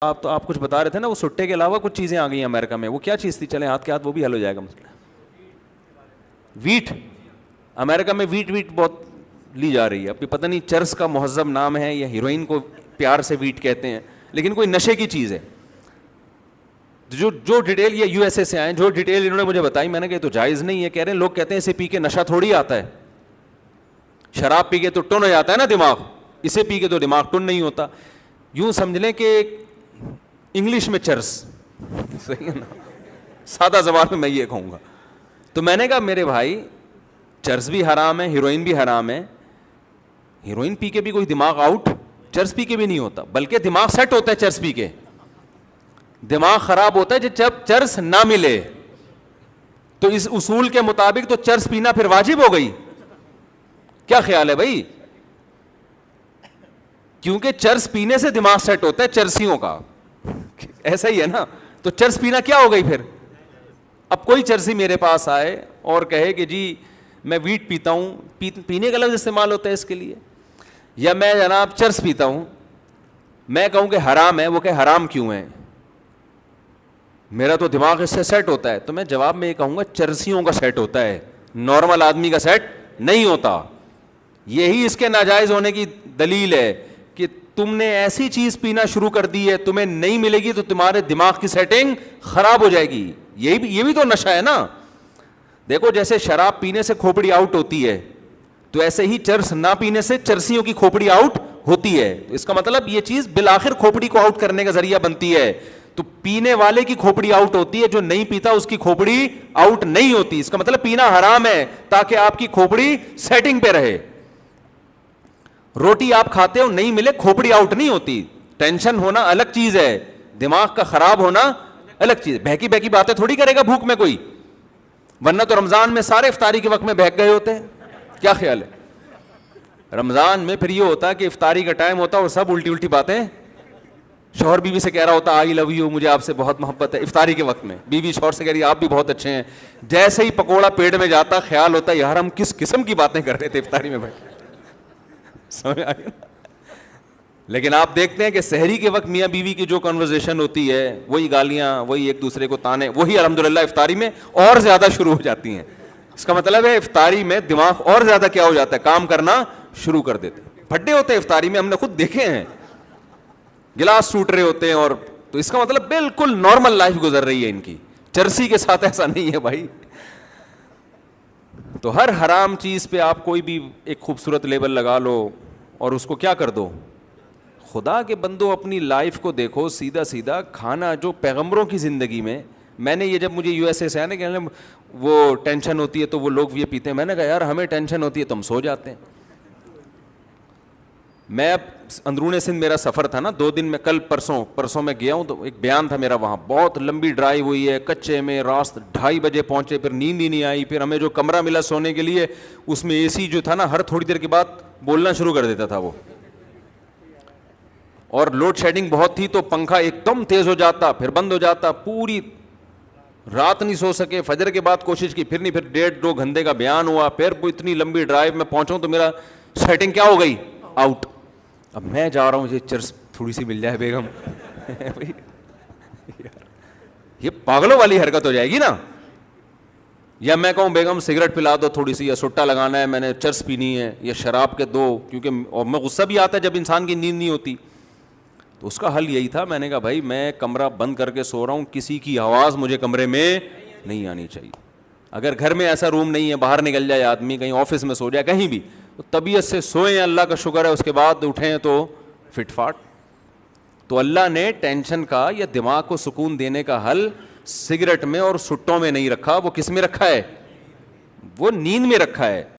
آپ تو آپ کچھ بتا رہے تھے نا, وہ سٹے کے علاوہ کچھ چیزیں آ گئی ہیں امریکہ میں, وہ کیا چیز تھی؟ چلیں ہاتھ کے ہاتھ وہ بھی حل ہو جائے گا مسئلہ. ویٹ. امریکہ میں ویٹ بہت لی جا رہی ہے. ابھی پتہ نہیں چرس کا مہذب نام ہے یا ہیروئن کو پیار سے ویٹ کہتے ہیں, لیکن کوئی نشے کی چیز ہے. جو ڈیٹیل یہ یو ایس اے سے آئے, جو ڈیٹیل انہوں نے مجھے بتائی, میں نے کہا تو جائز نہیں ہے. کہہ رہے ہیں لوگ کہتے ہیں اسے پی کے نشہ تھوڑی آتا ہے, شراب پی کے تو ٹن ہو جاتا ہے نا دماغ, اسے پی کے تو دماغ ٹن نہیں ہوتا. یوں سمجھ لیں کہ انگلش میں چرس, صحیح ہے نا, سادہ زبان میں یہ کہوں گا. تو میں نے کہا میرے بھائی چرس بھی حرام ہے, ہیروئن بھی حرام ہے. ہیروئن پی کے بھی کوئی دماغ آؤٹ چرس پی کے بھی نہیں ہوتا, بلکہ دماغ سیٹ ہوتا ہے چرس پی کے. دماغ خراب ہوتا ہے جب چرس نہ ملے. تو اس اصول کے مطابق تو چرس پینا پھر واجب ہو گئی. کیا خیال ہے بھائی؟ کیونکہ چرس پینے سے دماغ سیٹ ہوتا ہے چرسیوں کا, ایسا ہی ہے نا. تو چرس پینا کیا ہو گئی پھر؟ اب کوئی چرسی میرے پاس آئے اور کہے کہ جی میں ویٹ پیتا ہوں, پینے کا لفظ استعمال ہوتا ہے اس کے لیے, یا میں جناب چرس پیتا ہوں, میں کہوں کہ حرام ہے, وہ کہ حرام کیوں ہے, میرا تو دماغ اس سے سیٹ ہوتا ہے. تو میں جواب میں یہ کہوں گا چرسیوں کا سیٹ ہوتا ہے, نارمل آدمی کا سیٹ نہیں ہوتا. یہی اس کے ناجائز ہونے کی دلیل ہے کہ تم نے ایسی چیز پینا شروع کر دی ہے, تمہیں نہیں ملے گی تو تمہارے دماغ کی سیٹنگ خراب ہو جائے گی. یہ بھی تو نشہ ہے نا. دیکھو جیسے شراب پینے سے کھوپڑی آؤٹ ہوتی ہے, تو ایسے ہی چرس نہ پینے سے چرسیوں کی کھوپڑی آؤٹ ہوتی ہے. اس کا مطلب یہ چیز بالآخر کھوپڑی کو آؤٹ کرنے کا ذریعہ بنتی ہے. تو پینے والے کی کھوپڑی آؤٹ ہوتی ہے, جو نہیں پیتا اس کی کھوپڑی آؤٹ نہیں ہوتی. اس کا مطلب پینا حرام ہے تاکہ آپ کی کھوپڑی سیٹنگ پہ رہے. روٹی آپ کھاتے ہو, نہیں ملے, کھوپڑی آؤٹ نہیں ہوتی. ٹینشن ہونا الگ چیز ہے, دماغ کا خراب ہونا الگ چیز ہے. بہکی بہکی باتیں تھوڑی کرے گا بھوک میں کوئی, ورنہ تو رمضان میں سارے افطاری کے وقت میں بہک گئے ہوتے ہیں. کیا خیال ہے؟ رمضان میں پھر یہ ہوتا ہے کہ افطاری کا ٹائم ہوتا ہے اور سب الٹی الٹی باتیں, شوہر بیوی سے کہہ رہا ہوتا آئی لو یو, مجھے آپ سے بہت محبت ہے. افطاری کے وقت میں بیوی شوہر سے کہہ رہی آپ بھی بہت اچھے ہیں. جیسے ہی پکوڑا پیٹ میں جاتا خیال ہوتا ہے یار ہم کس قسم کی باتیں کر رہے تھے افطاری میں بیٹھ. سمجھ آ گئی نا؟ لیکن آپ دیکھتے ہیں کہ سحری کے وقت میاں بیوی کی جو کنورزیشن ہوتی ہے, وہی گالیاں, وہی ایک دوسرے کو تانے, وہی الحمدللہ افطاری میں اور زیادہ شروع ہو جاتی ہیں. اس کا مطلب ہے افطاری میں دماغ اور زیادہ کیا ہو جاتا ہے, کام کرنا شروع کر دیتے. پھڈے ہوتے ہیں افطاری میں, ہم نے خود دیکھے ہیں, گلاس ٹوٹ رہے ہوتے ہیں. اور تو اس کا مطلب بالکل نارمل لائف گزر رہی ہے ان کی. چرسی کے ساتھ ایسا نہیں ہے بھائی. تو ہر حرام چیز پہ آپ کوئی بھی ایک خوبصورت لیبل لگا لو اور اس کو کیا کر دو. خدا کے بندو اپنی لائف کو دیکھو, سیدھا سیدھا کھانا جو پیغمبروں کی زندگی میں نے یہ جب مجھے یو ایس اے سے آیا نا کہ وہ ٹینشن ہوتی ہے تو وہ لوگ یہ پیتے ہیں, میں نے کہا یار ہمیں ٹینشن ہوتی ہے تو ہم سو جاتے ہیں. میں اب اندرون سندھ میرا سفر تھا نا 2 دن میں, کل پرسوں میں گیا ہوں, تو ایک بیان تھا میرا وہاں, بہت لمبی ڈرائیو ہوئی ہے, کچے میں, راست 2:30 بجے پہنچے, پھر نیند ہی نہیں آئی. پھر ہمیں جو کمرہ ملا سونے کے لیے اس میں اے سی جو تھا نا ہر تھوڑی دیر کے بعد بولنا شروع کر دیتا تھا وہ, اور لوڈ شیڈنگ بہت تھی تو پنکھا ایک دم تیز ہو جاتا پھر بند ہو جاتا. پوری رات نہیں سو سکے, فجر کے بعد کوشش کی, پھر نہیں, پھر 1.5-2 گھنٹے کا بیان ہوا. پھر اتنی لمبی ڈرائیو میں پہنچا تو میرا سیٹنگ کیا ہو گئی, آؤٹ. اب میں جا رہا ہوں, یہ چرس تھوڑی سی مل جائے بیگم, یہ پاگلوں والی حرکت ہو جائے گی نا. یا میں کہوں بیگم سگریٹ پلا دو تھوڑی سی, یا سٹا لگانا ہے, میں نے چرس پینی ہے, یا شراب کے دو, کیونکہ اور میں غصہ بھی آتا ہے جب انسان کی نیند نہیں ہوتی. تو اس کا حل یہی تھا, میں نے کہا بھائی میں کمرہ بند کر کے سو رہا ہوں, کسی کی آواز مجھے کمرے میں نہیں آنی چاہیے. اگر گھر میں ایسا روم نہیں ہے, باہر نکل جائے آدمی, کہیں آفس میں سو جائے, کہیں بھی, تو طبیعت سے سوئیں, اللہ کا شکر ہے, اس کے بعد اٹھیں تو فٹ فاٹ. تو اللہ نے ٹینشن کا یا دماغ کو سکون دینے کا حل سگریٹ میں اور سٹوں میں نہیں رکھا, وہ کس میں رکھا ہے, وہ نیند میں رکھا ہے.